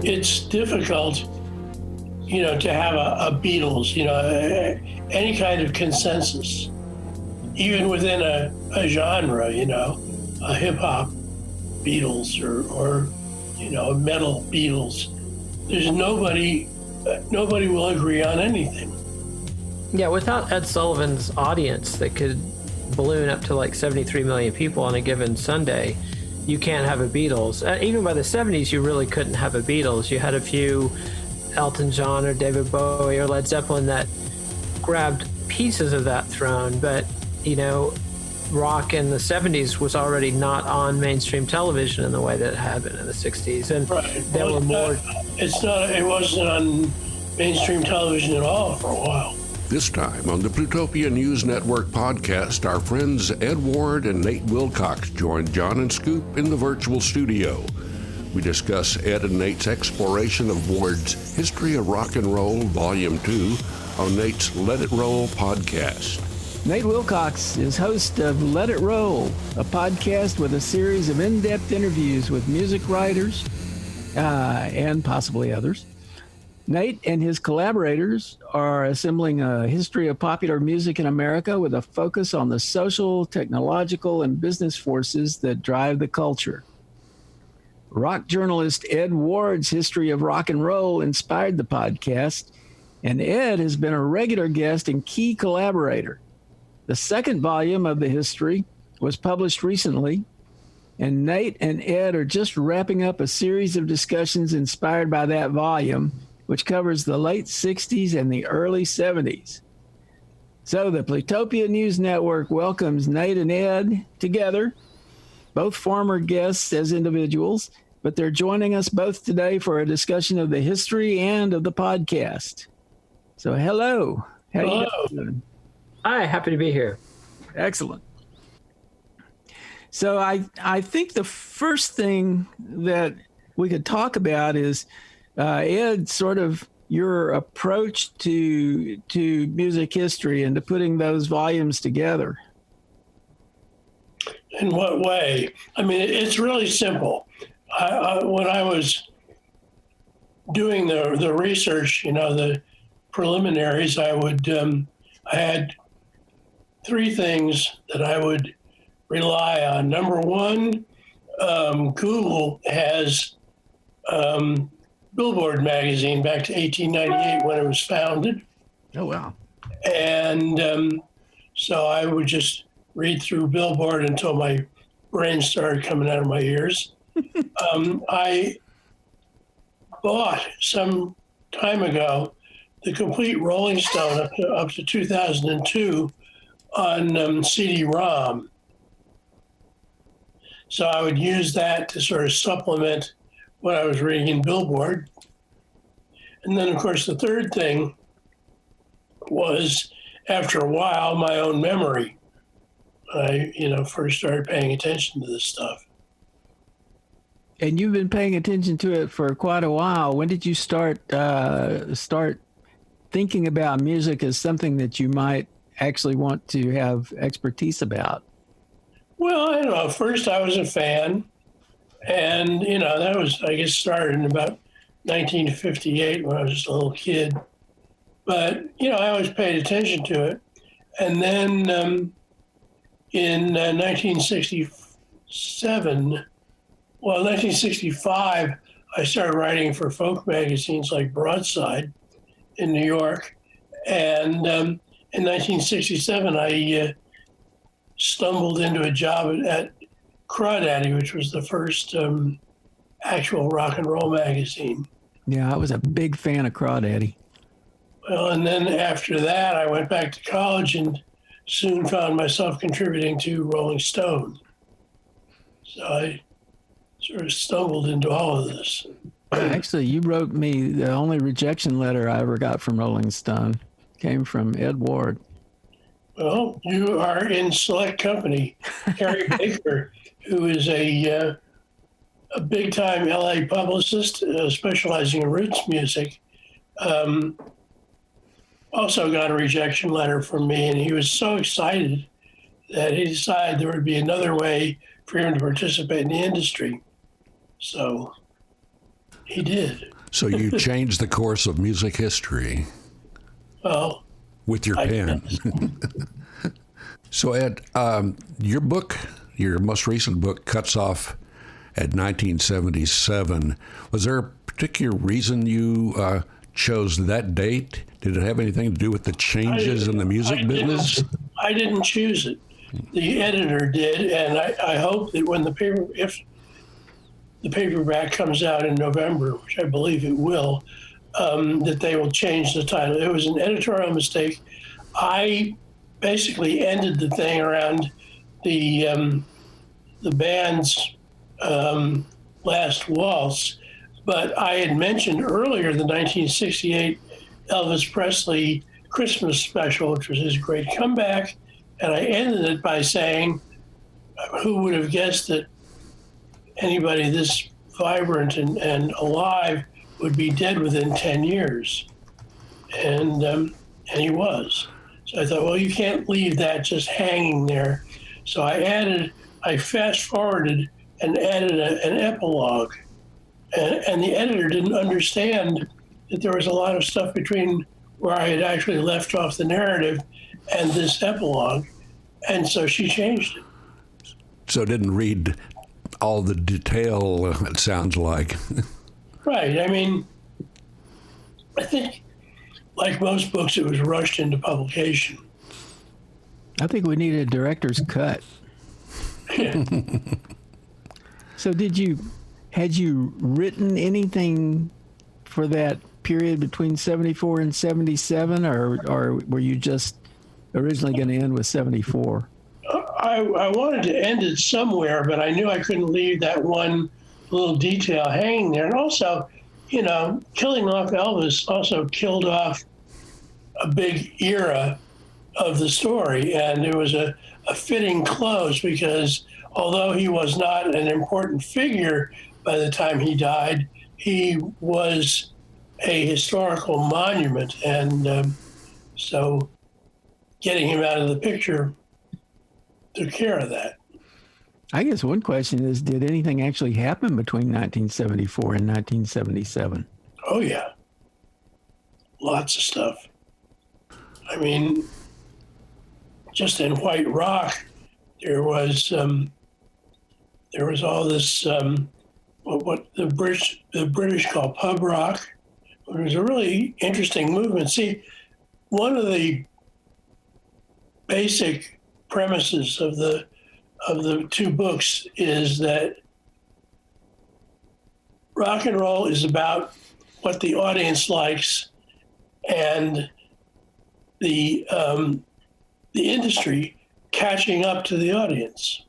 it's difficult, to have a Beatles, any kind of consensus, even within a genre, a hip hop Beatles or a metal Beatles. There's nobody will agree on anything. Yeah, without Ed Sullivan's audience that could balloon up to like 73 million people on a given Sunday, you can't have a Beatles. Even by the 70s, you really couldn't have a Beatles. You had a few Elton John or David Bowie or Led Zeppelin that grabbed pieces of that throne, but rock in the 70s was already not on mainstream television in the way that it had been in the 60s, and there were more. It wasn't on mainstream television at all for a while. This time on the Plutopia News Network podcast, our friends Ed Ward and Nate Wilcox joined John and Scoop in the virtual studio. We discuss Ed and Nate's exploration of Ward's History of Rock and Roll, Volume 2, on Nate's Let It Roll podcast. Nate Wilcox is host of Let It Roll, a podcast with a series of in-depth interviews with music writers and possibly others. Nate and his collaborators are assembling a history of popular music in America with a focus on the social, technological, and business forces that drive the culture. Rock journalist Ed Ward's History of Rock and Roll inspired the podcast, and Ed has been a regular guest and key collaborator. The second volume of the history was published recently, and Nate and Ed are just wrapping up a series of discussions inspired by that volume, which covers the late 60s and the early 70s. So the Plutopia News Network welcomes Nate and Ed together, both former guests as individuals, but they're joining us both today for a discussion of the history and of the podcast. So hello. How Hello. you doing? Hi, happy to be here. Excellent. So I think the first thing that we could talk about is Ed, sort of your approach to music history and to putting those volumes together. In what way? I mean, it's really simple. When I was doing the research, the preliminaries, I had three things that I would rely on. Number one, Google has Billboard magazine back to 1898 when it was founded. Oh, wow. And so I would just read through Billboard until my brain started coming out of my ears. I bought some time ago the complete Rolling Stone up to 2002 on CD-ROM. So I would use that to sort of supplement what I was reading in Billboard. And then, of course, the third thing was, after a while, my own memory. I, first started paying attention to this stuff. And you've been paying attention to it for quite a while. When did you start thinking about music as something that you might actually want to have expertise about? Well, I don't know. First, I was a fan. And, that was, I guess, started in about 1958 when I was just a little kid. But, I always paid attention to it. And then in 1965, I started writing for folk magazines like Broadside in New York. And in 1967, I stumbled into a job at Crawdaddy, which was the first actual rock and roll magazine. Yeah, I was a big fan of Crawdaddy. Well, and then after that, I went back to college and soon found myself contributing to Rolling Stone. So I sort of stumbled into all of this. Actually, you wrote me the only rejection letter I ever got from Rolling Stone. Came from Ed Ward. Well, you are in select company. Harry Baker, who is a big-time LA publicist specializing in roots music, also got a rejection letter from me, and he was so excited that he decided there would be another way for him to participate in the industry. So He did. So you changed the course of music history Well, with your pen. So, Ed, your book, your most recent book, cuts off at 1977. Was there a particular reason you chose that date? Did it have anything to do with the changes in the music business? I didn't choose it. The editor did, and I hope that when if the paperback comes out in November, which I believe it will, that they will change the title. It was an editorial mistake. I basically ended the thing around the band's last waltz, but I had mentioned earlier the 1968 Elvis Presley Christmas special, which was his great comeback, and I ended it by saying, who would have guessed that anybody this vibrant and alive would be dead within 10 years? And he was. So I thought, well, you can't leave that just hanging there. So I fast forwarded and added an epilogue. And the editor didn't understand that there was a lot of stuff between where I had actually left off the narrative and this epilogue. And so she changed it. So it didn't read all the detail, it sounds like. Right. I mean, I think, like most books, it was rushed into publication. I think we need a director's cut. So had you written anything for that period between 74 and 77, or were you just originally going to end with 74? I wanted to end it somewhere, but I knew I couldn't leave that one little detail hanging there. And also, killing off Elvis also killed off a big era of the story. And it was a fitting close because although he was not an important figure by the time he died, he was a historical monument. And so getting him out of the picture took care of that. I guess one question is, did anything actually happen between 1974 and 1977? Oh, yeah. Lots of stuff. I mean, just in White Rock, there was all this, what the British call pub rock. It was a really interesting movement. See, one of the basic premises of the two books is that rock and roll is about what the audience likes, and the industry catching up to the audience.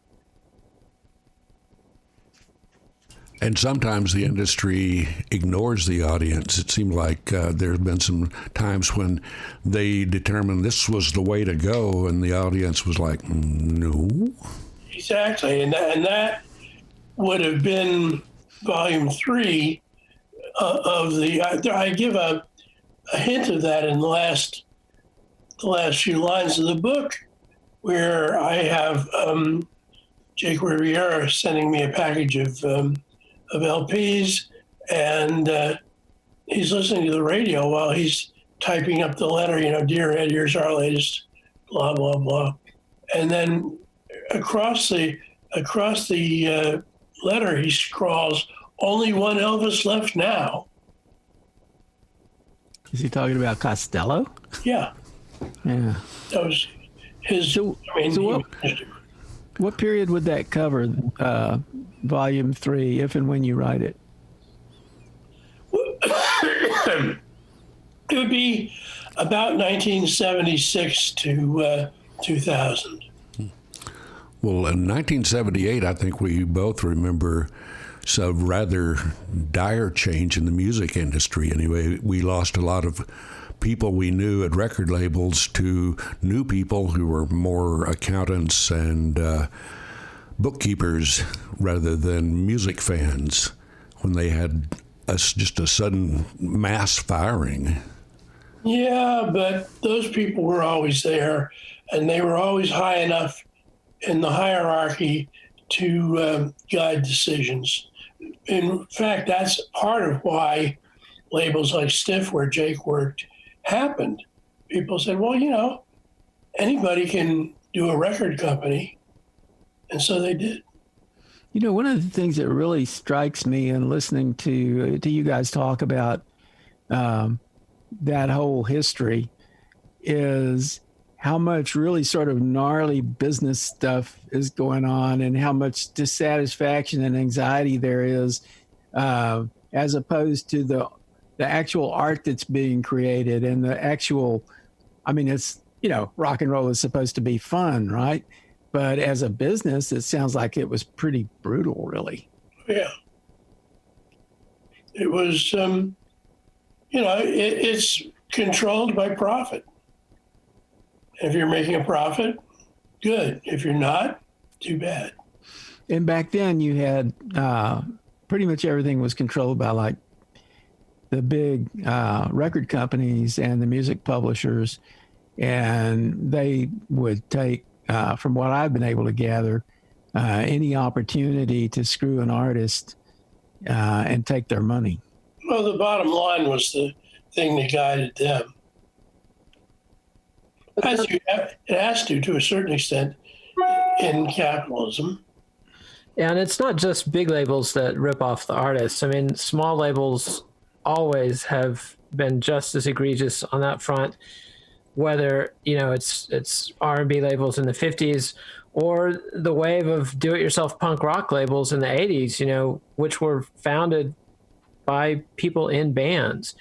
And sometimes the industry ignores the audience. It seemed like there have been some times when they determined this was the way to go, and the audience was like, no. Exactly, and that would have been volume 3 of the. I give a hint of that in the last few lines of the book, where I have Jake Riviera sending me a package of LPs, and he's listening to the radio while he's typing up the letter. Dear Ed, here's our latest, blah blah blah, and then across the letter he scrawls, "Only one Elvis left now." Is he talking about Costello? Yeah. Yeah. That was his. What period would that cover? Volume 3, if and when you write it. It would be about 1976 to 2000. Well, in 1978, I think we both remember some rather dire change in the music industry. Anyway, we lost a lot of people we knew at record labels to new people who were more accountants and bookkeepers rather than music fans, when they had just a sudden mass firing. Yeah, but those people were always there, and they were always high enough in the hierarchy to guide decisions. in fact, that's part of why labels like Stiff, where Jake worked, happened. People said, well, you know, anybody can do a record company. And so they did. You know, one of the things that really strikes me in listening to you guys talk about that whole history is how much really sort of gnarly business stuff is going on and how much dissatisfaction and anxiety there is as opposed to the actual art that's being created and the actual, I mean, it's, you know, rock and roll is supposed to be fun, right? But as a business, it sounds like it was pretty brutal, really. Yeah. It was, you know, it's controlled by profit. If you're making a profit, good. If you're not, too bad. And back then you had pretty much everything was controlled by like the big record companies and the music publishers. And they would take, from what I've been able to gather, any opportunity to screw an artist and take their money. Well, the bottom line was the thing that guided them. It has to a certain extent, in capitalism. Yeah, and it's not just big labels that rip off the artists. I mean, small labels always have been just as egregious on that front, whether, you know, it's R&B labels in the 50s or the wave of do-it-yourself punk rock labels in the 80s, you know, which were founded by people in bands.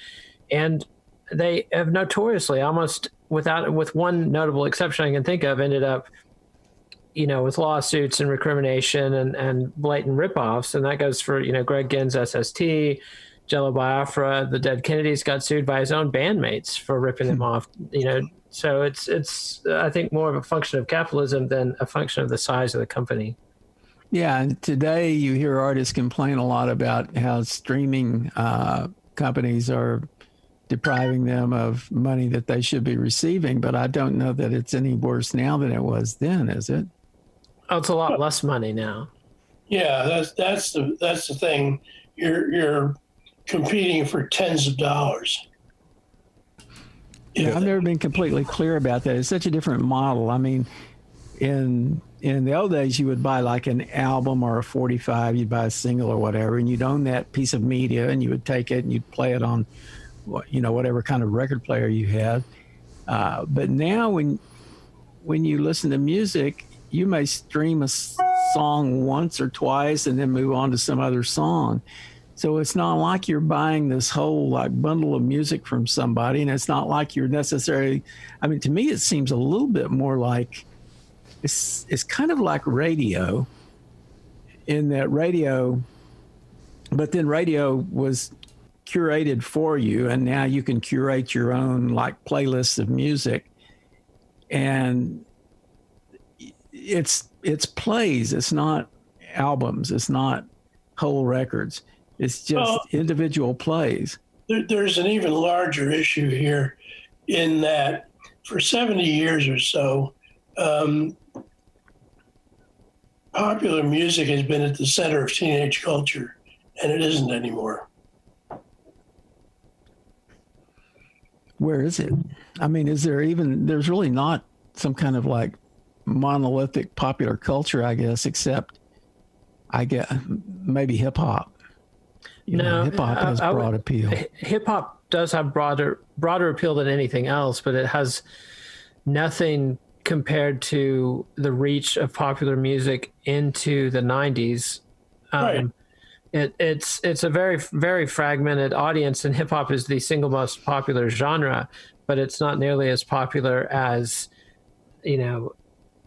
And they have notoriously, almost with one notable exception I can think of, ended up, you know, with lawsuits and recrimination and blatant ripoffs. And that goes for, you know, Greg Ginn's SST, Jello Biafra, the Dead Kennedys got sued by his own bandmates for ripping them off, you know. So it's I think more of a function of capitalism than a function of the size of the company. Yeah, and today you hear artists complain a lot about how streaming companies are depriving them of money that they should be receiving, but I don't know that it's any worse now than it was then, is it? Oh, it's a lot less money now. Yeah, that's the thing. You're competing for tens of dollars. Yeah, I've never been completely clear about that. It's such a different model. I mean, in the old days, you would buy like an album or a 45, you'd buy a single or whatever, and you'd own that piece of media, and you would take it and you'd play it on, you know, whatever kind of record player you had. But now when you listen to music, you may stream a song once or twice and then move on to some other song. So it's not like you're buying this whole like bundle of music from somebody, and it's not like you're necessarily, I mean, to me, it seems a little bit more like it's kind of like radio, in that radio, but then radio was curated for you, and now you can curate your own like playlists of music, and it's plays, it's not albums, it's not whole records, it's just individual plays. There's an even larger issue here in that for 70 years or so, popular music has been at the center of teenage culture, and it isn't anymore. Where is it? I mean, there's really not some kind of like monolithic popular culture, I guess, except I get maybe hip hop. No, hip hop has broad appeal. Hip hop does have broader appeal than anything else, but it has nothing compared to the reach of popular music into the 90s. Right. It's a very, very fragmented audience, and hip hop is the single most popular genre, but it's not nearly as popular as, you know,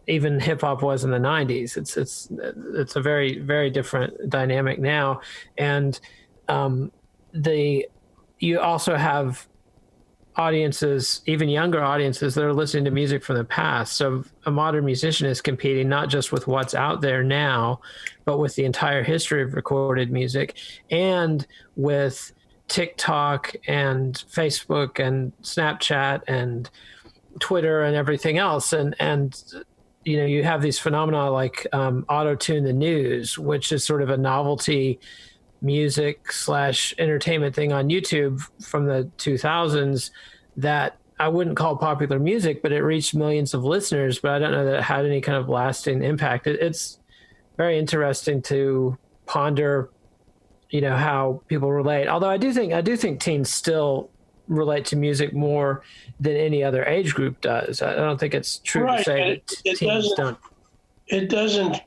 even hip hop was in the 90s. It's a very, very different dynamic now. And you also have audiences, even younger audiences, that are listening to music from the past. So a modern musician is competing not just with what's out there now, but with the entire history of recorded music, and with TikTok and Facebook and Snapchat and Twitter and everything else. And you know, you have these phenomena like auto-tune the news, which is sort of a novelty music / entertainment thing on YouTube from the 2000s that I wouldn't call popular music, but it reached millions of listeners, but I don't know that it had any kind of lasting impact. It's very interesting to ponder, how people relate. Although I do think teens still relate to music more than any other age group does. I don't think it's true to say that teens don't. It doesn't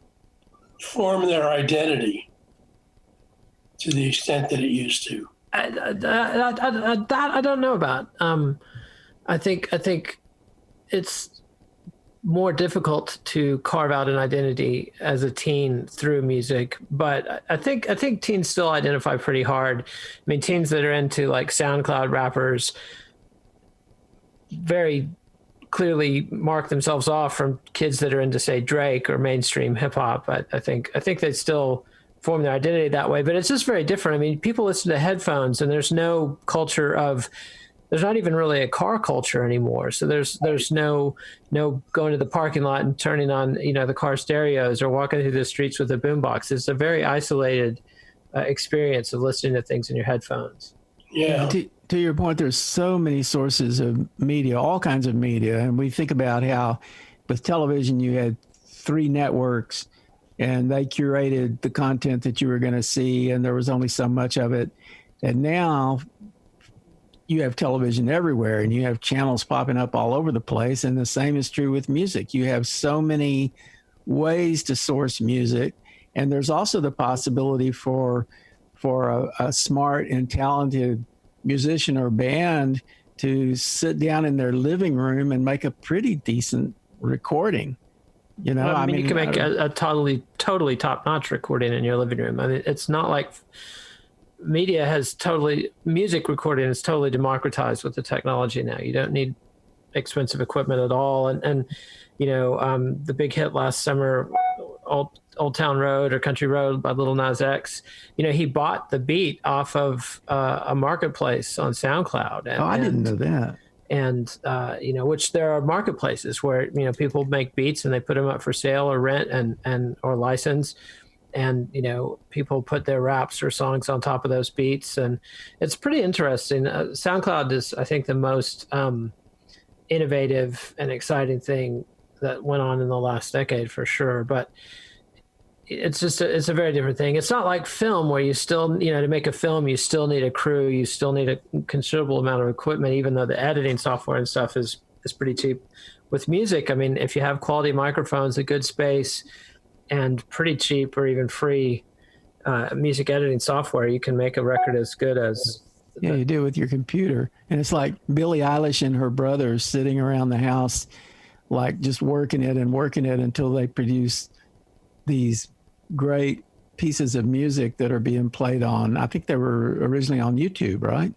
form their identity to the extent that it used to. I don't know about. I think it's more difficult to carve out an identity as a teen through music, but I think teens still identify pretty hard. I mean, teens that are into like SoundCloud rappers very clearly mark themselves off from kids that are into, say, Drake or mainstream hip hop. I think they still form their identity that way, but it's just very different. I mean, people listen to headphones, and there's no culture of. There's not even really a car culture anymore. So there's no going to the parking lot and turning on, the car stereos or walking through the streets with a boombox. It's a very isolated experience of listening to things in your headphones. Yeah. To your point, there's so many sources of media, all kinds of media. And we think about how with television, you had 3 networks and they curated the content that you were going to see. And there was only so much of it. And now you have television everywhere and you have channels popping up all over the place. And the same is true with music. You have so many ways to source music. And there's also the possibility for a smart and talented musician or band to sit down in their living room and make a pretty decent recording. You can make a totally top-notch recording in your living room. I mean, it's not like music recording is totally democratized with the technology now. You don't need expensive equipment at all. And the big hit last summer, Old Town Road or Country Road by Lil Nas X, he bought the beat off of a marketplace on SoundCloud. I didn't know that. And, which there are marketplaces where, people make beats and they put them up for sale or rent or license. And, people put their raps or songs on top of those beats. And it's pretty interesting. SoundCloud is, I think, the most innovative and exciting thing that went on in the last decade for sure. But it's a very different thing. It's not like film where you still, to make a film, you still need a crew. You still need a considerable amount of equipment, even though the editing software and stuff is pretty cheap. With music, I mean, if you have quality microphones, a good space, and pretty cheap or even free music editing software, you can make a record as good as... Yeah, you do with your computer. And it's like Billie Eilish and her brothers sitting around the house, like just working it until they produce these great pieces of music that are being played on. I think they were originally on YouTube, right?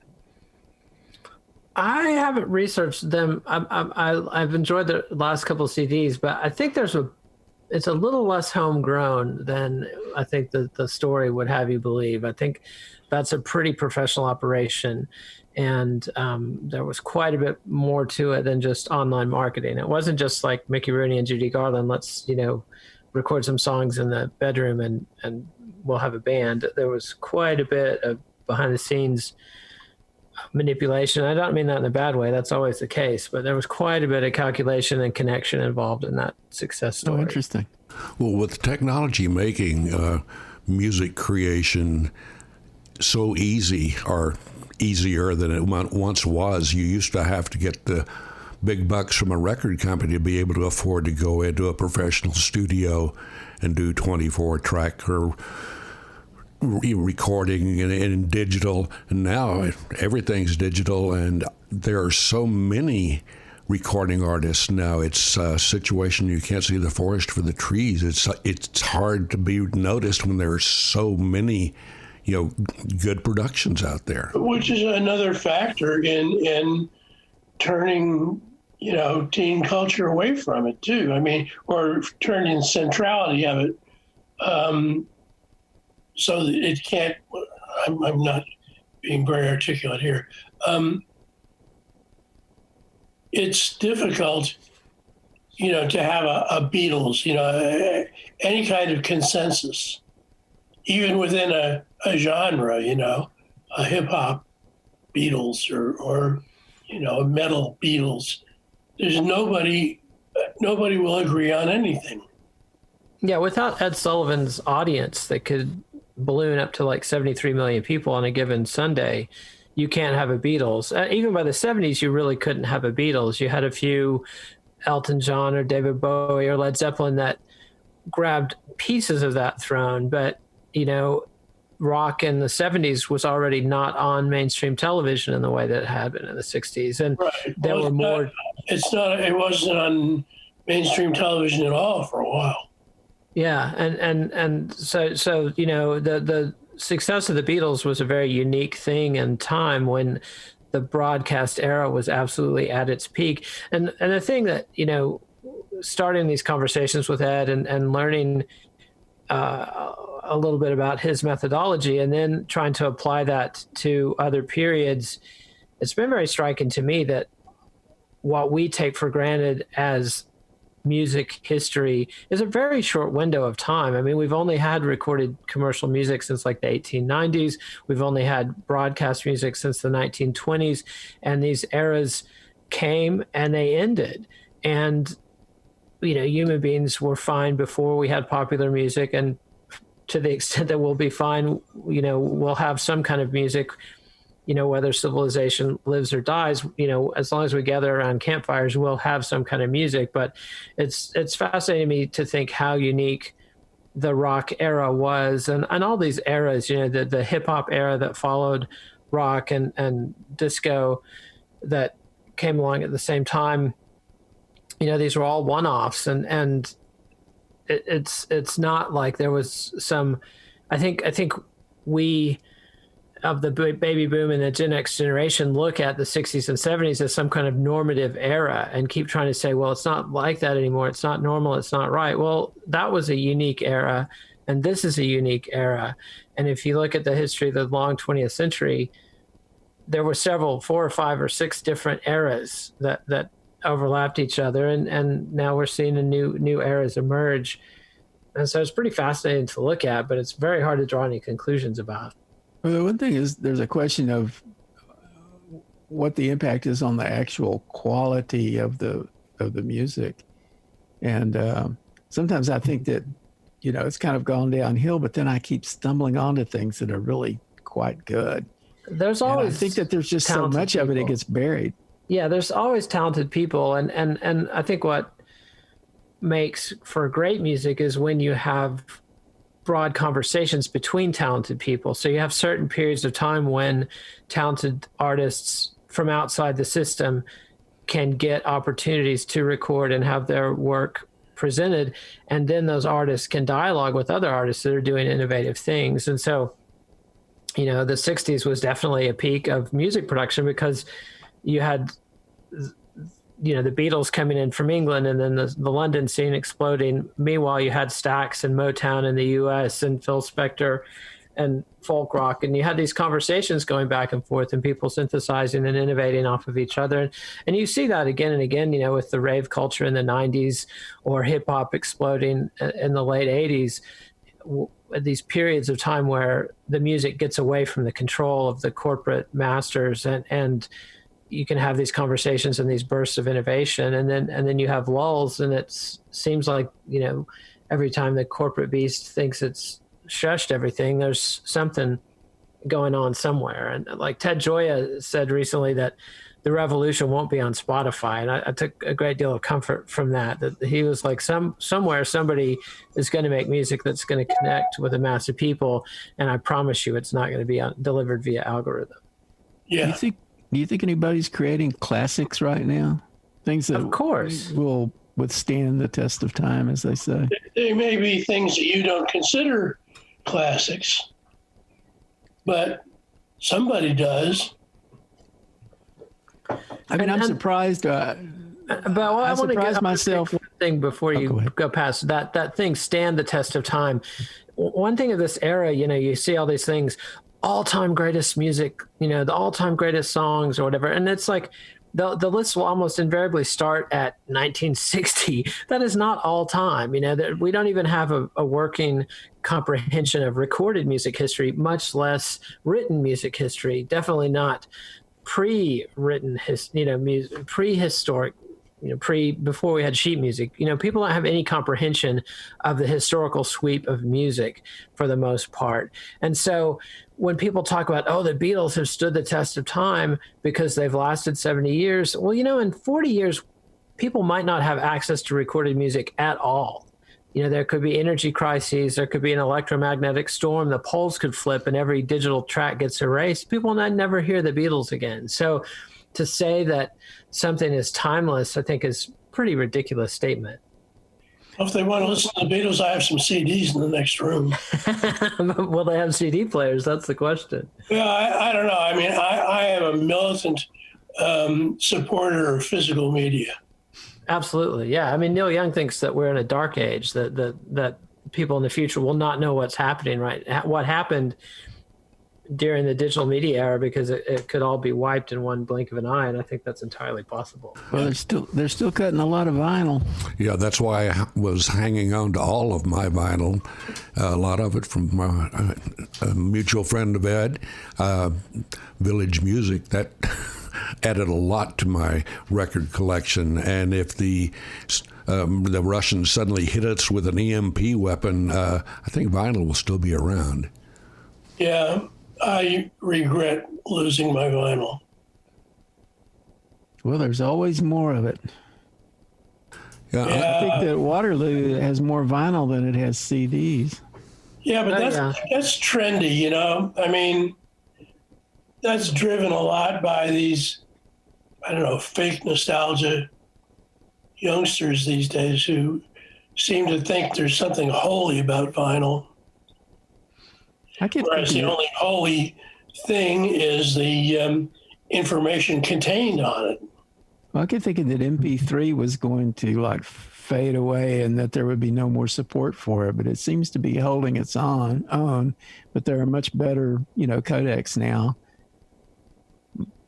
I haven't researched them. I've enjoyed the last couple of CDs, but I think it's a little less homegrown than I think the story would have you believe. I think that's a pretty professional operation. And there was quite a bit more to it than just online marketing. It wasn't just like Mickey Rooney and Judy Garland, let's, record some songs in the bedroom and we'll have a band. There was quite a bit of behind the scenes manipulation. I don't mean that in a bad way. That's always the case, but there was quite a bit of calculation and connection involved in that success story. Oh, interesting. Well, with technology making music creation so easy or easier than it once was, you used to have to get the big bucks from a record company to be able to afford to go into a professional studio and do 24-track or recording in digital. And now everything's digital, and there are so many recording artists now. It's a situation you can't see the forest for the trees. It's hard to be noticed when there are so many good productions out there. Which is another factor in turning teen culture away from it too. I mean, or turning centrality of it so that it can't. I'm not being very articulate here. It's difficult, to have a Beatles, any kind of consensus, even within a genre, a hip hop Beatles or a metal Beatles. There's nobody will agree on anything. Yeah, without Ed Sullivan's audience that could balloon up to like 73 million people on a given Sunday, you can't have a Beatles. Even by the 70s, you really couldn't have a Beatles. You had a few Elton John or David Bowie or Led Zeppelin that grabbed pieces of that throne, but rock in the 70s was already not on mainstream television in the way that it had been in the 60s, and right. there were more. It wasn't on mainstream television at all for a while. Yeah, and so the success of the Beatles was a very unique thing in time when the broadcast era was absolutely at its peak, and the thing that starting these conversations with Ed and learning a little bit about his methodology and then trying to apply that to other periods, it's been very striking to me that what we take for granted as music history is a very short window of time. I mean, we've only had recorded commercial music since like the 1890s. We've only had broadcast music since the 1920s, and these eras came and they ended. And human beings were fine before we had popular music, and to the extent that we'll be fine, we'll have some kind of music, whether civilization lives or dies, as long as we gather around campfires, we'll have some kind of music. But it's fascinating to me to think how unique the rock era was, and all these eras, the hip hop era that followed rock and disco that came along at the same time. These were all one-offs, and it's not like there was some. I think we of the baby boom and the Gen X generation look at the 60s and 70s as some kind of normative era and keep trying to say, well, it's not like that anymore. It's not normal. It's not right. Well, that was a unique era, and this is a unique era. And if you look at the history of the long 20th century, there were 4 or 5 or 6 different eras that overlapped each other, and now we're seeing a new eras emerge. And so it's pretty fascinating to look at, but it's very hard to draw any conclusions about. Well, the one thing is there's a question of what the impact is on the actual quality of the music. And sometimes I think that, it's kind of gone downhill, but then I keep stumbling onto things that are really quite good. There's and always I think that there's just so much of it gets buried. Yeah, there's always talented people. And I think what makes for great music is when you have broad conversations between talented people. So you have certain periods of time when talented artists from outside the system can get opportunities to record and have their work presented. And then those artists can dialogue with other artists that are doing innovative things. And so, the 60s was definitely a peak of music production because you had, the Beatles coming in from England and then the London scene exploding. Meanwhile, you had Stax and Motown in the US and Phil Spector and folk rock. And you had these conversations going back and forth and people synthesizing and innovating off of each other. And you see that again and again, with the rave culture in the 90s or hip hop exploding in the late 80s. These periods of time where the music gets away from the control of the corporate masters and you can have these conversations and these bursts of innovation, and then you have lulls, and it seems like every time the corporate beast thinks it's shushed everything, there's something going on somewhere. And like Ted Gioia said recently that the revolution won't be on Spotify, and I took a great deal of comfort from that he was like somewhere somebody is going to make music that's going to connect with a mass of people, and I promise you it's not going to be delivered via algorithm. Yeah. Do you think anybody's creating classics right now? Things that, of course, will withstand the test of time, as they say. There may be things that you don't consider classics, but somebody does. I mean, I'm surprised. But I want to get myself. One thing before you go past that thing, stand the test of time. One thing of this era, you see all these things. All-time greatest music, the all-time greatest songs or whatever. And it's like, the list will almost invariably start at 1960. That is not all time. That we don't even have a working comprehension of recorded music history, much less written music history. Definitely not pre-written, prehistoric. Before we had sheet music. People don't have any comprehension of the historical sweep of music for the most part. And so when people talk about, the Beatles have stood the test of time because they've lasted 70 years. Well, in 40 years, people might not have access to recorded music at all. There could be energy crises. There could be an electromagnetic storm. The poles could flip and every digital track gets erased. People might never hear the Beatles again. So to say that something is timeless, I think is a pretty ridiculous statement. Well, if they want to listen to the Beatles, I have some CDs in the next room. Will they have CD players? That's the question. Well, I don't know. I mean, I am a militant supporter of physical media. Absolutely. Yeah. I mean, Neil Young thinks that we're in a dark age, that people in the future will not know what's happening, right? What happened during the digital media era, because it could all be wiped in one blink of an eye, and I think that's entirely possible. Well, they're still cutting a lot of vinyl. Yeah, that's why I was hanging on to all of my vinyl, a lot of it from a mutual friend of Ed, Village Music. That added a lot to my record collection, and if the Russians suddenly hit us with an EMP weapon, I think vinyl will still be around. Yeah. I regret losing my vinyl. Well, there's always more of it. Yeah. I think that Waterloo has more vinyl than it has CDs. Yeah, but that's trendy, I mean, that's driven a lot by these, fake nostalgia youngsters these days who seem to think there's something holy about vinyl. Whereas the only holy thing is the information contained on it. Well, I kept thinking that MP3 was going to fade away and that there would be no more support for it, but it seems to be holding its own. But there are much better, codecs now.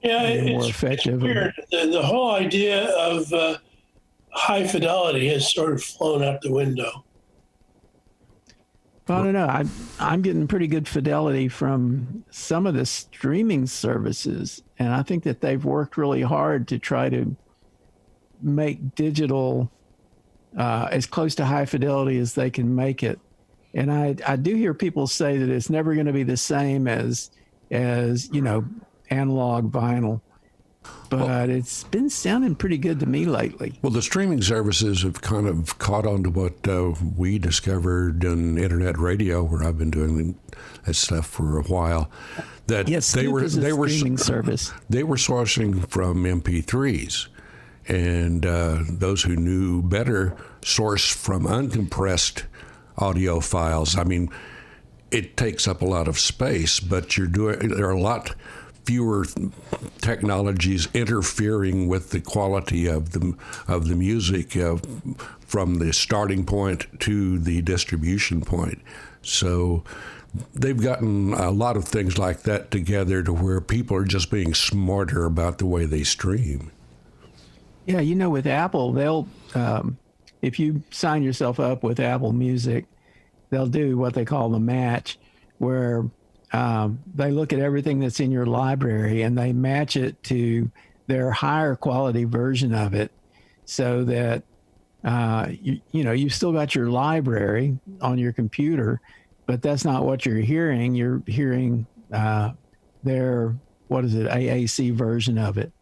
Yeah, more effective. It's weird. The whole idea of high fidelity has sort of flown out the window. I don't know. I'm getting pretty good fidelity from some of the streaming services, and I think that they've worked really hard to try to make digital as close to high fidelity as they can make it. And I do hear people say that it's never going to be the same as analog vinyl. But it's been sounding pretty good to me lately. Well, the streaming services have kind of caught on to what we discovered in internet radio, where I've been doing that stuff for a while. That yes, they were streaming service. They were sourcing from MP3s, and those who knew better sourced from uncompressed audio files. I mean, it takes up a lot of space, but there are a lot fewer technologies interfering with the quality of the music from the starting point to the distribution point. So they've gotten a lot of things like that together to where people are just being smarter about the way they stream. Yeah, with Apple, they'll if you sign yourself up with Apple Music, they'll do what they call the match, where they look at everything that's in your library and they match it to their higher quality version of it, so that you've still got your library on your computer, but that's not what you're hearing. You're hearing their AAC version of it.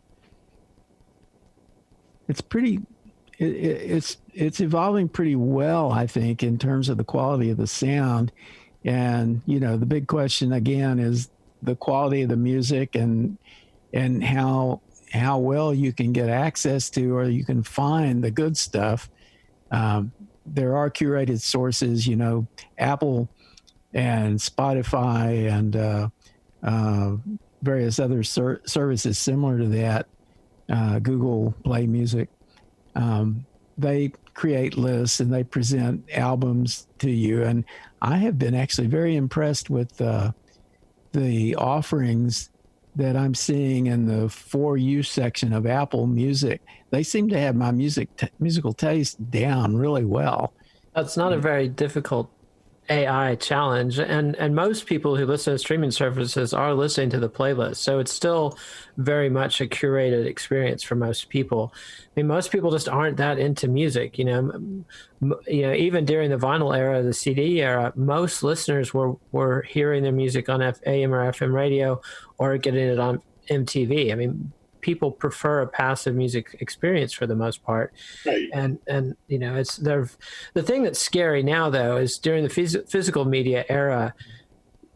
It's pretty. It's evolving pretty well, I think, in terms of the quality of the sound. And, the big question again is the quality of the music and how well you can get access to, or you can find the good stuff. There are curated sources, Apple and Spotify and various other services similar to that, Google Play Music. They create lists and they present albums to you. And I have been actually very impressed with the offerings that I'm seeing in the For You section of Apple Music. They seem to have my musical taste down really well. That's not a very difficult AI challenge, and most people who listen to streaming services are listening to the playlist, so it's still very much a curated experience for most people. I mean, most people just aren't that into music, even during the vinyl era, the CD era, most listeners were hearing their music on AM or FM radio or getting it on MTV. I mean, people prefer a passive music experience for the most part. Right. And it's the thing that's scary now, though, is during the physical media era,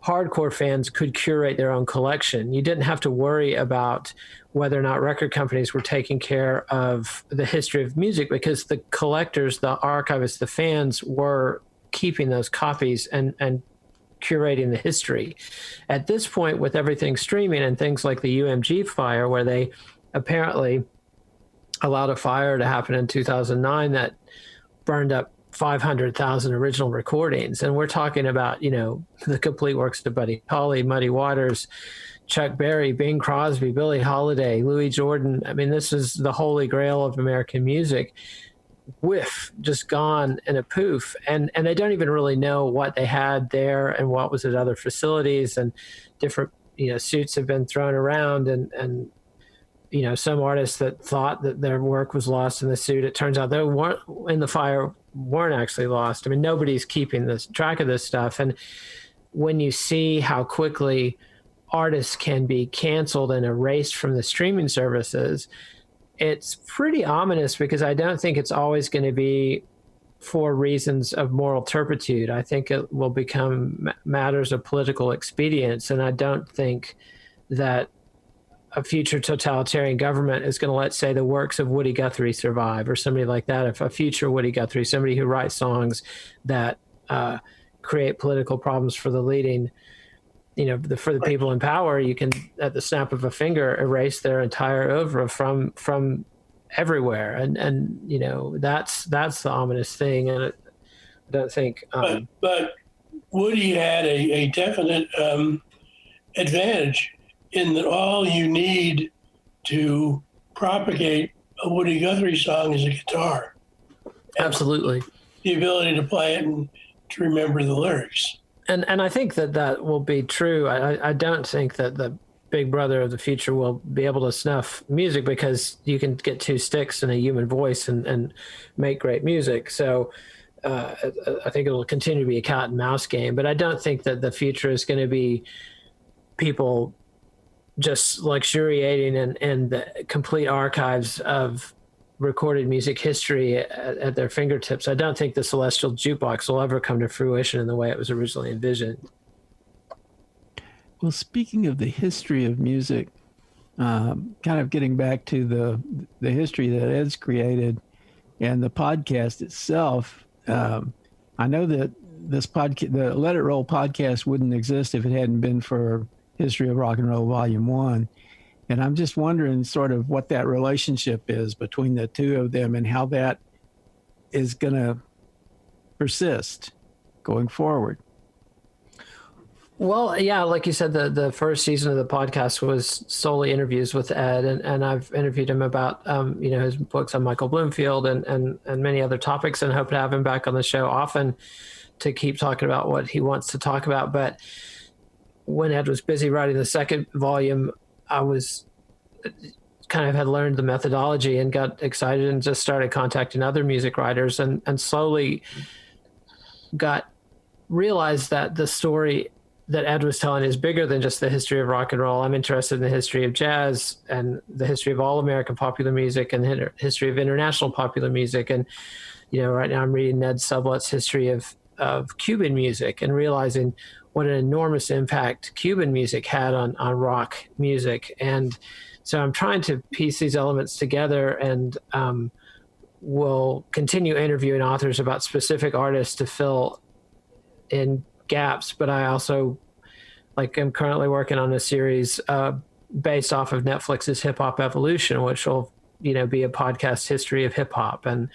hardcore fans could curate their own collection. You didn't have to worry about whether or not record companies were taking care of the history of music, because the collectors, the archivists, the fans were keeping those copies and curating the history. At this point, with everything streaming and things like the UMG fire, where they apparently allowed a fire to happen in 2009 that burned up 500,000 original recordings. And we're talking about, the complete works of Buddy Holly, Muddy Waters, Chuck Berry, Bing Crosby, Billie Holiday, Louis Jordan. I mean, this is the holy grail of American music. Whiff, just gone in a poof, and they don't even really know what they had there and what was at other facilities, and different suits have been thrown around, and some artists that thought that their work was lost in the suit, it turns out they weren't in the fire, weren't actually lost. I mean, nobody's keeping this track of this stuff, and when you see how quickly artists can be canceled and erased from the streaming services, it's pretty ominous, because I don't think it's always going to be for reasons of moral turpitude. I think it will become matters of political expedience, and I don't think that a future totalitarian government is going to let, say, the works of Woody Guthrie survive, or somebody like that. If a future Woody Guthrie, somebody who writes songs that create political problems for the leading, for the people in power, you can, at the snap of a finger, erase their entire oeuvre from everywhere, and that's the ominous thing. And I don't think. But Woody had a definite advantage in that all you need to propagate a Woody Guthrie song is a guitar. Absolutely. The ability to play it and to remember the lyrics. And I think that will be true. I don't think that the Big Brother of the future will be able to snuff music, because you can get two sticks and a human voice and make great music. So I think it'll continue to be a cat and mouse game. But I don't think that the future is going to be people just luxuriating in the complete archives of recorded music history at their fingertips. I don't think the celestial jukebox will ever come to fruition in the way it was originally envisioned. Well, speaking of the history of music, kind of getting back to the history that Ed's created and the podcast itself, I know that the Let It Roll podcast wouldn't exist if it hadn't been for History of Rock and Roll Volume 1. And I'm just wondering sort of what that relationship is between the two of them and how that is going to persist going forward. Well, yeah, like you said, the first season of the podcast was solely interviews with Ed, and I've interviewed him about his books on Michael Bloomfield and many other topics, and hope to have him back on the show often to keep talking about what he wants to talk about. But when Ed was busy writing the second volume, I was kind of had learned the methodology and got excited and just started contacting other music writers, and slowly realized that the story that Ed was telling is bigger than just the history of rock and roll. I'm interested in the history of jazz and the history of all American popular music and the history of international popular music. And, right now I'm reading Ned Sublet's history of Cuban music and realizing what an enormous impact Cuban music had on rock music. And so I'm trying to piece these elements together, and will continue interviewing authors about specific artists to fill in gaps. But I also, I'm currently working on a series based off of Netflix's Hip Hop Evolution, which will, be a podcast history of hip hop. And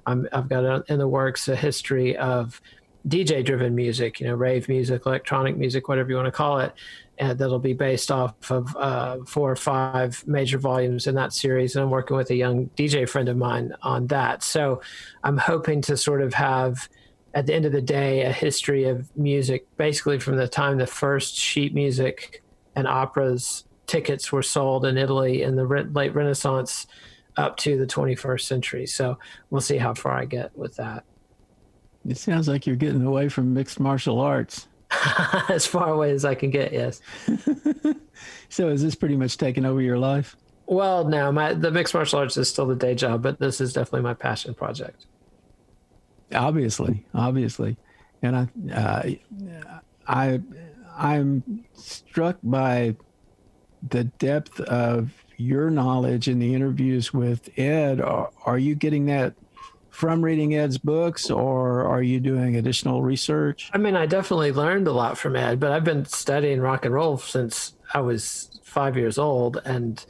I've got in the works a history of DJ driven music, rave music, electronic music, whatever you want to call it. And that'll be based off of 4 or 5 major volumes in that series. And I'm working with a young DJ friend of mine on that. So I'm hoping to sort of have, at the end of the day, a history of music, basically from the time the first sheet music and operas tickets were sold in Italy in the late Renaissance up to the 21st century. So we'll see how far I get with that. It sounds like you're getting away from mixed martial arts. As far away as I can get, yes. So is this pretty much taking over your life? Well, no, the mixed martial arts is still the day job, but this is definitely my passion project. Obviously. And I'm struck by the depth of your knowledge in the interviews with Ed. Are you getting that from reading Ed's books, or are you doing additional research? I mean, I definitely learned a lot from Ed, but I've been studying rock and roll since I was 5 years old, and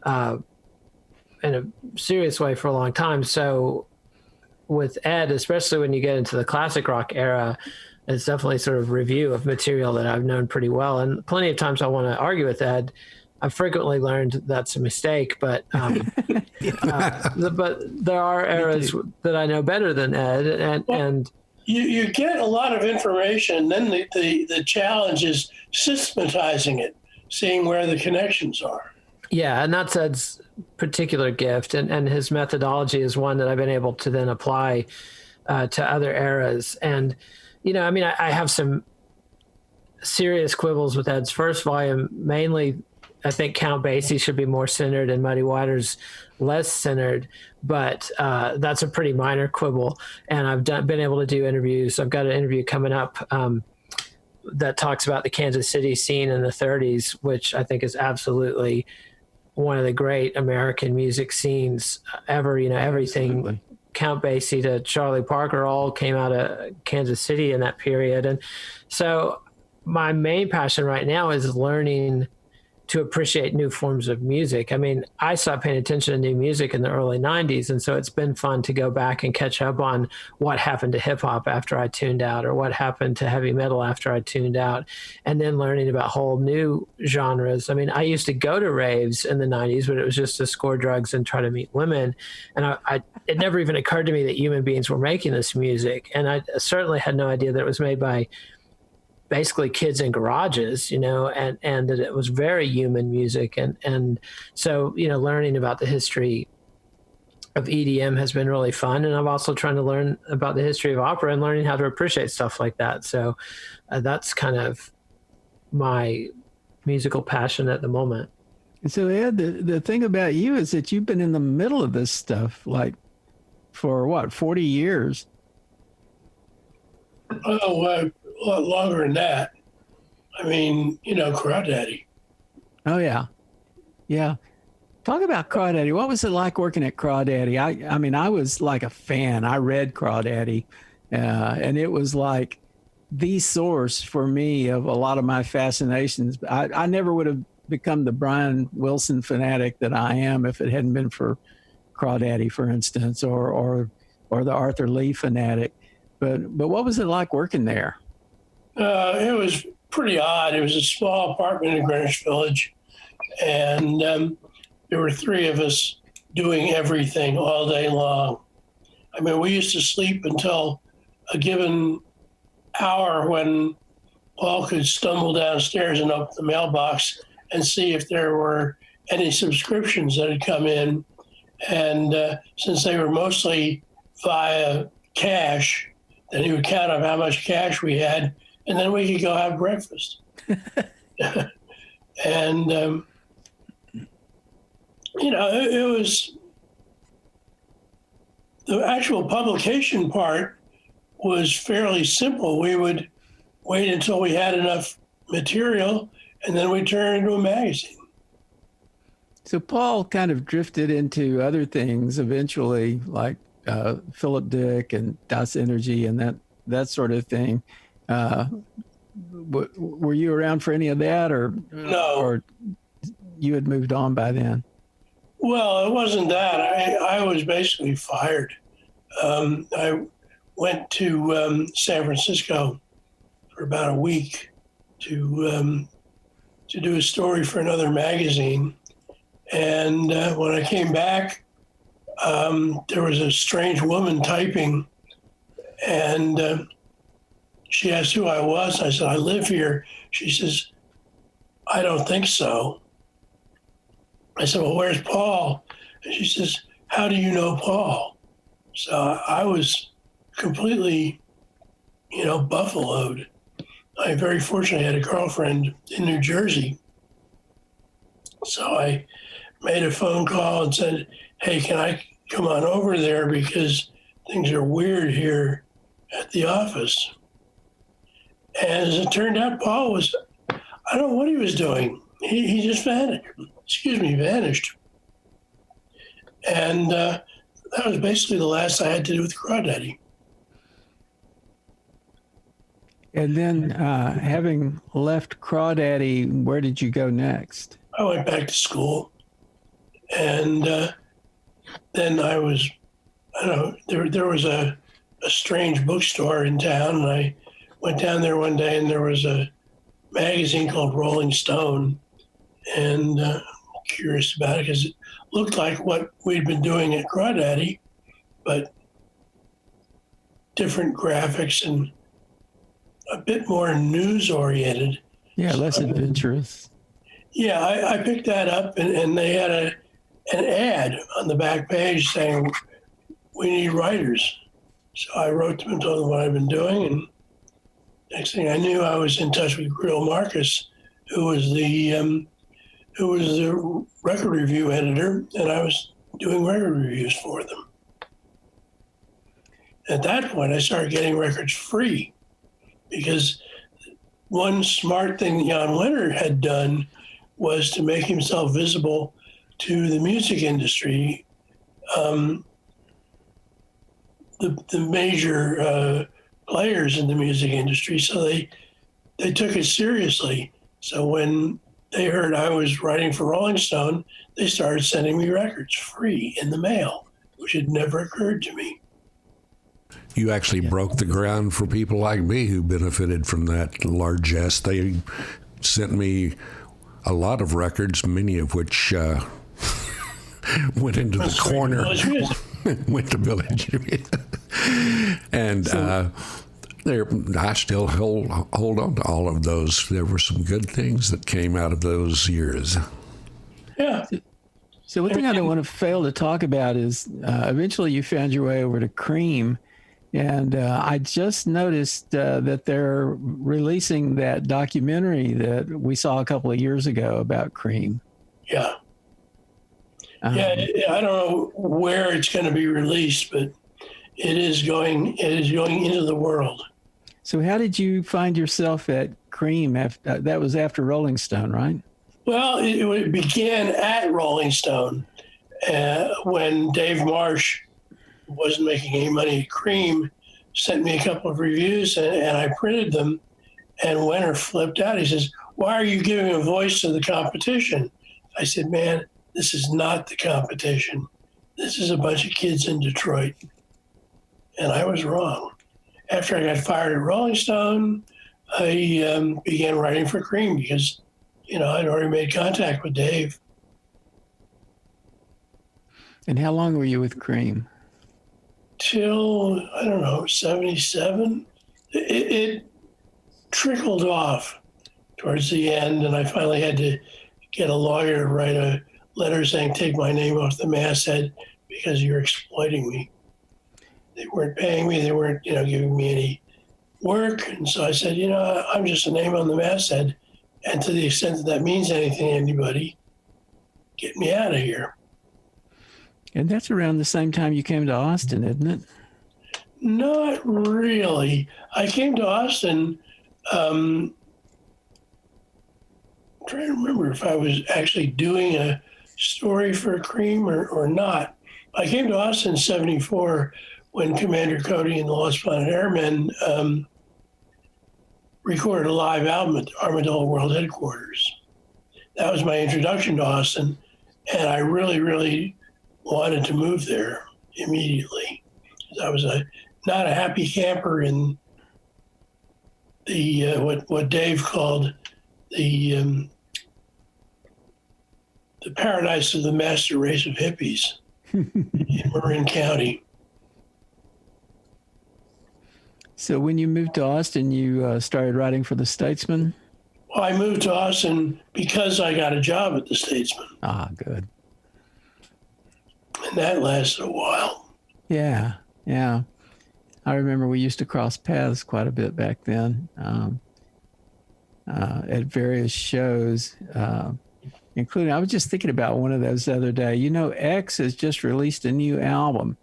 in a serious way for a long time. So with Ed, especially when you get into the classic rock era, it's definitely sort of review of material that I've known pretty well. And plenty of times I want to argue with Ed. I've frequently learned that's a mistake, but but there are eras that I know better than Ed, and you get a lot of information. Then the challenge is systematizing it, seeing where the connections are. Yeah, and that's Ed's particular gift, and his methodology is one that I've been able to then apply to other eras. And I mean, I have some serious quibbles with Ed's first volume, mainly. I think Count Basie should be more centered and Muddy Waters less centered, but that's a pretty minor quibble. And I've been able to do interviews. I've got an interview coming up that talks about the Kansas City scene in the 30s, which I think is absolutely one of the great American music scenes ever. Everything, absolutely. Count Basie to Charlie Parker all came out of Kansas City in that period. And so my main passion right now is learning to appreciate new forms of music. I mean, I stopped paying attention to new music in the early 90s. And so it's been fun to go back and catch up on what happened to hip hop after I tuned out, or what happened to heavy metal after I tuned out, and then learning about whole new genres. I mean, I used to go to raves in the 90s, but it was just to score drugs and try to meet women. And it never even occurred to me that human beings were making this music. And I certainly had no idea that it was made by basically kids in garages, and that it was very human music. And so, learning about the history of EDM has been really fun. And I'm also trying to learn about the history of opera and learning how to appreciate stuff like that. So that's kind of my musical passion at the moment. And so Ed, the thing about you is that you've been in the middle of this stuff, like for 40 years? Oh, a lot longer than that. I mean, Crawdaddy. Oh, yeah. Yeah. Talk about Crawdaddy. What was it like working at Crawdaddy? I mean, I was like a fan. I read Crawdaddy, and it was like the source for me of a lot of my fascinations. I never would have become the Brian Wilson fanatic that I am if it hadn't been for Crawdaddy, for instance, or the Arthur Lee fanatic. But what was it like working there? It was pretty odd. It was a small apartment in Greenwich Village, and there were 3 of us doing everything all day long. I mean, we used to sleep until a given hour when Paul could stumble downstairs and open the mailbox and see if there were any subscriptions that had come in. And since they were mostly via cash, then he would count up how much cash we had, and then we could go have breakfast. And, it was, the actual publication part was fairly simple. We would wait until we had enough material, and then we'd turn it into a magazine. So Paul kind of drifted into other things eventually, like Philip Dick and Das Energy and that sort of thing. Were you around for any of that, or no? Or you had moved on by then? Well, it wasn't that. I was basically fired. went to San Francisco for about a week to do a story for another magazine. And when I came back, there was a strange woman typing, and she asked who I was. I said, I live here. She says, I don't think so. I said, well, where's Paul? And she says, how do you know Paul? So I was completely, buffaloed. I very fortunately had a girlfriend in New Jersey. So I made a phone call and said, hey, can I come on over there because things are weird here at the office? And as it turned out, Paul was, I don't know what he was doing. He just vanished. And that was basically the last I had to do with Crawdaddy. And then having left Crawdaddy, where did you go next? I went back to school. And then I was, there was a strange bookstore in town. And I went down there one day and there was a magazine called Rolling Stone. And I'm curious about it because it looked like what we'd been doing at Crawdaddy, but different graphics and a bit more news oriented. Yeah, less adventurous. Yeah, I picked that up and they had an ad on the back page saying, we need writers. So I wrote them and told them what I've been doing. And next thing I knew, I was in touch with Grill Marcus, who was the record review editor, and I was doing record reviews for them. At that point, I started getting records free because one smart thing Jan Wenner had done was to make himself visible to the music industry. The major players in the music industry, so they took it seriously. So when they heard I was writing for Rolling Stone, they started sending me records free in the mail, which had never occurred to me. You actually broke the ground for people like me who benefited from that largesse. They sent me a lot of records, many of which went into the corner, went to Village. And I still hold on to all of those. There were some good things that came out of those years. Yeah. So one thing I don't want to fail to talk about is eventually you found your way over to Cream. And I just noticed that they're releasing that documentary that we saw a couple of years ago about Cream. Yeah. I don't know where it's going to be released, but it is going into the world. So how did you find yourself at Cream? That was after Rolling Stone, right? Well, it began at Rolling Stone when Dave Marsh wasn't making any money at Cream, sent me a couple of reviews and I printed them, and Wenner flipped out. He says, why are you giving a voice to the competition? I said, man, this is not the competition. This is a bunch of kids in Detroit. And I was wrong. After I got fired at Rolling Stone, I began writing for Cream because, I'd already made contact with Dave. And how long were you with Cream? Till, 77. It trickled off towards the end, and I finally had to get a lawyer to write a letter saying, take my name off the masthead because you're exploiting me. They weren't paying me. They weren't, giving me any work. And so I said, I'm just a name on the masthead. And to the extent that means anything to anybody, get me out of here. And that's around the same time you came to Austin, isn't it? Not really. I came to Austin, I'm trying to remember if I was actually doing a story for Cream or not. I came to Austin in 74 when Commander Cody and the Lost Planet Airmen recorded a live album at Armadillo World Headquarters. That was my introduction to Austin, and I really, really wanted to move there immediately. I was a not a happy camper in the what Dave called the paradise of the master race of hippies in Marin County. So when you moved to Austin, you started writing for the Statesman? Well, I moved to Austin because I got a job at the Statesman. Ah, good. And that lasted a while. Yeah. I remember we used to cross paths quite a bit back then at various shows, including, I was just thinking about one of those the other day. You know, X has just released a new album.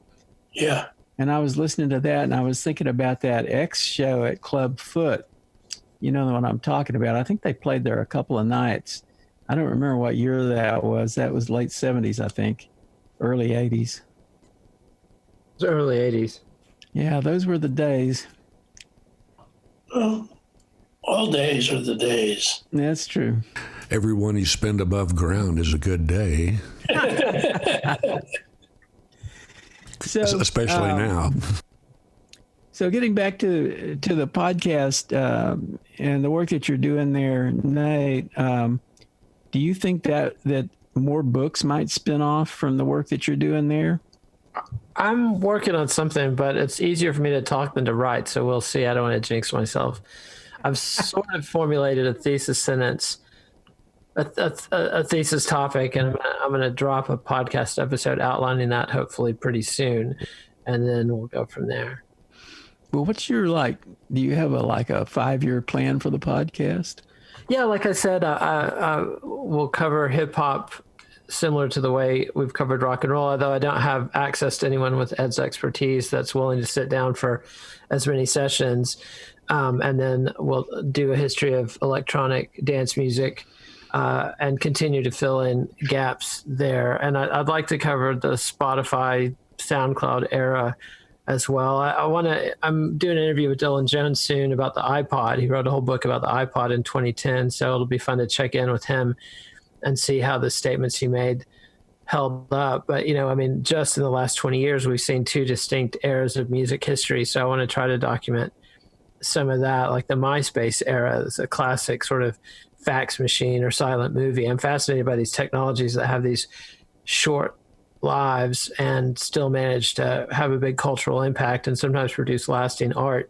Yeah. And I was listening to that, and I was thinking about that X show at Club Foot. You know what I'm talking about. I think they played there a couple of nights. I don't remember what year that was. That was late 70s, I think, early 80s. It's early 80s. Yeah, those were the days. Well, all days are the days. That's true. Every one you spend above ground is a good day. So, especially now. So getting back to the podcast and the work that you're doing there, Nate, do you think that more books might spin off from the work that you're doing there? I'm working on something, but it's easier for me to talk than to write, so we'll see. I don't want to jinx myself. I've sort of formulated a thesis sentence, a thesis topic, and I'm going to drop a podcast episode outlining that hopefully pretty soon, and then we'll go from there. Well, what's your, do you have a 5-year plan for the podcast? Yeah, like I said, I will cover hip hop similar to the way we've covered rock and roll, although I don't have access to anyone with Ed's expertise that's willing to sit down for as many sessions. And then we'll do a history of electronic dance music and continue to fill in gaps there. And I'd like to cover the Spotify, SoundCloud era as well. I'm doing an interview with Dylan Jones soon about the iPod. He wrote a whole book about the iPod in 2010. So it'll be fun to check in with him and see how the statements he made held up. But, just in the last 20 years, we've seen two distinct eras of music history. So I want to try to document some of that, like the MySpace era. It's a classic sort of fax machine or silent movie. I'm fascinated by these technologies that have these short lives and still manage to have a big cultural impact and sometimes produce lasting art.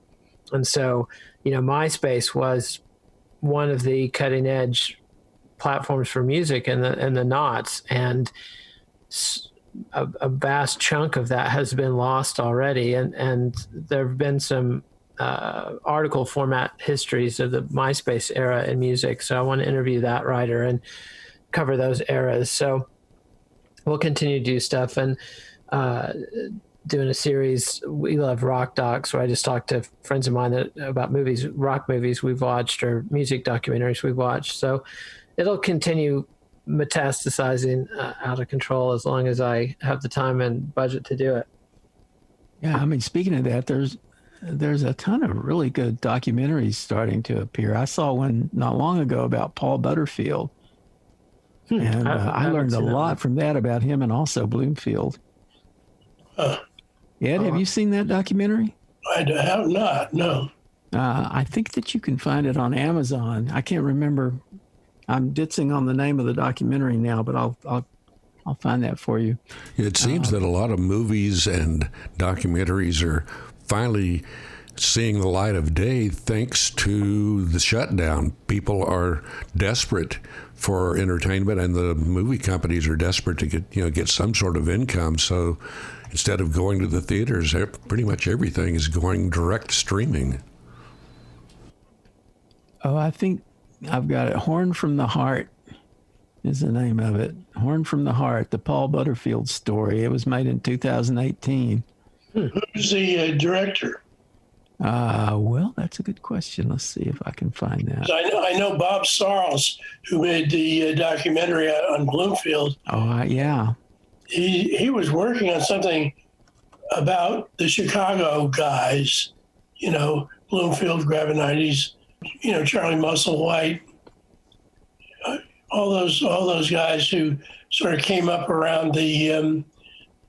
And so, MySpace was one of the cutting edge platforms for music in the knots, and a vast chunk of that has been lost already. And there have been some article format histories of the MySpace era in music. So I want to interview that writer and cover those eras. So we'll continue to do stuff, and doing a series, We Love Rock Docs, where I just talk to friends of mine about movies, rock movies we've watched or music documentaries we've watched. So it'll continue metastasizing out of control as long as I have the time and budget to do it. Yeah, speaking of that, there's a ton of really good documentaries starting to appear. I saw one not long ago about Paul Butterfield. And I learned a lot from that about him and also Bloomfield. Ed, have you seen that documentary? I have not, no. I think that you can find it on Amazon. I can't remember. I'm ditching on the name of the documentary now, but I'll find that for you. It seems that a lot of movies and documentaries are finally seeing the light of day thanks to the shutdown. People are desperate for entertainment, and the movie companies are desperate to get some sort of income. So instead of going to the theaters, pretty much everything is going direct streaming. Oh, I think I've got it. Horn from the Heart is the name of it. Horn from the Heart, the Paul Butterfield story. It was made in 2018. Who's the director? Well, that's a good question. Let's see if I can find that. I know Bob Sarles, who made the documentary on Bloomfield. Oh, yeah. He was working on something about the Chicago guys, Bloomfield, Gravenites, Charlie Musselwhite, all those guys who sort of came up around the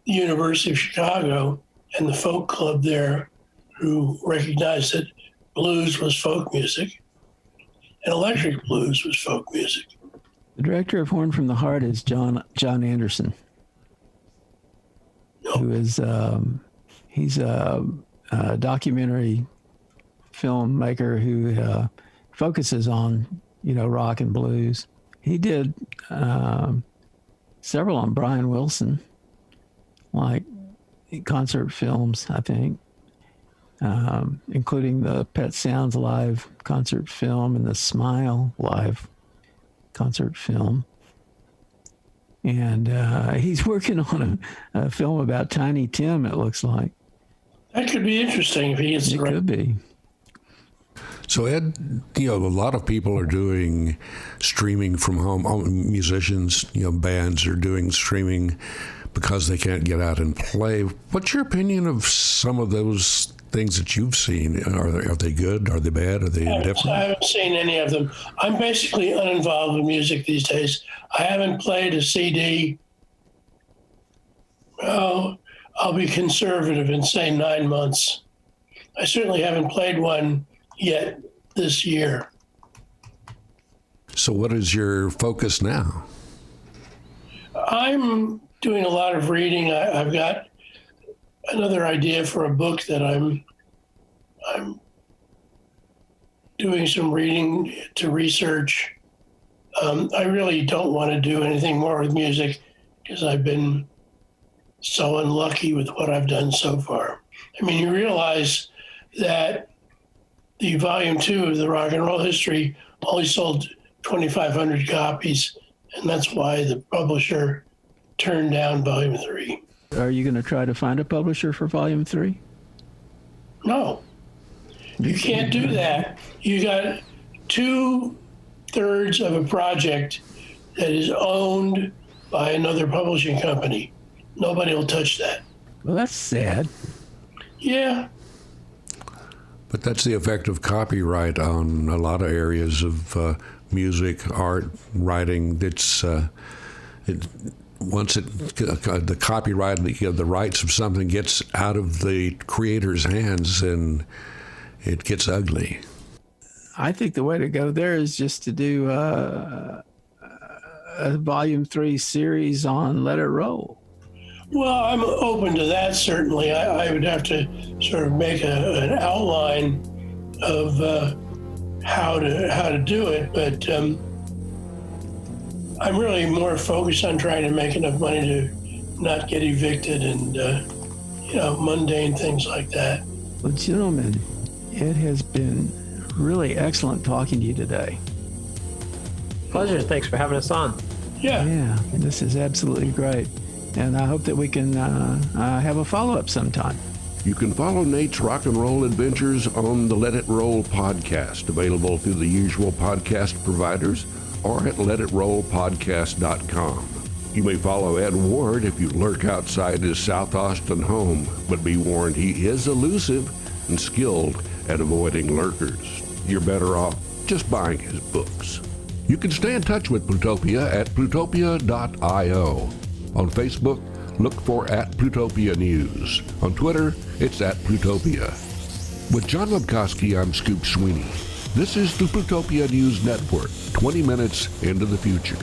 University of Chicago and the folk club there. who recognized that blues was folk music and electric blues was folk music. The director of Horn from the Heart is John Anderson, who is he's a documentary filmmaker who focuses on rock and blues. He did several on Brian Wilson, like concert films, I think, including the Pet Sounds Live concert film and the Smile Live concert film. And he's working on a film about Tiny Tim, it looks like. That could be interesting if he gets the right. It could be. So Ed, a lot of people are doing streaming from home. Musicians, bands are doing streaming because they can't get out and play. What's your opinion of some of those things that you've seen? Are they good? Are they bad? Are they indifferent? I haven't seen any of them. I'm basically uninvolved with music these days. I haven't played a CD. Well, I'll be conservative and say 9 months. I certainly haven't played one yet this year. So what is your focus now? I'm doing a lot of reading. I've got another idea for a book that I'm doing some reading to research. I really don't want to do anything more with music because I've been so unlucky with what I've done so far. I mean, you realize that the volume 2 of the Rock and Roll History only sold 2,500 copies, and that's why the publisher turned down volume 3. Are you going to try to find a publisher for volume 3? No, you can't do that. You got 2/3 of a project that is owned by another publishing company. Nobody will touch that. Well, that's sad. Yeah. But that's the effect of copyright on a lot of areas of music, art, writing. Once the copyright, the rights of something gets out of the creator's hands, and it gets ugly. I think the way to go there is just to do a volume 3 series on Let It Roll. Well, I'm open to that, certainly. I would have to sort of make an outline of how to do it, but I'm really more focused on trying to make enough money to not get evicted and, mundane things like that. Well, gentlemen, it has been really excellent talking to you today. Pleasure. Thanks for having us on. Yeah, this is absolutely great. And I hope that we can have a follow-up sometime. You can follow Nate's rock and roll adventures on the Let It Roll podcast, available through the usual podcast providers or at letitrollpodcast.com. You may follow Ed Ward if you lurk outside his South Austin home, but be warned he is elusive and skilled at avoiding lurkers. You're better off just buying his books. You can stay in touch with Plutopia at plutopia.io. On Facebook, look for @Plutopia News. On Twitter, it's @Plutopia. With John Lebkowski, I'm Scoop Sweeney. This is the Plutopia News Network, 20 minutes into the future.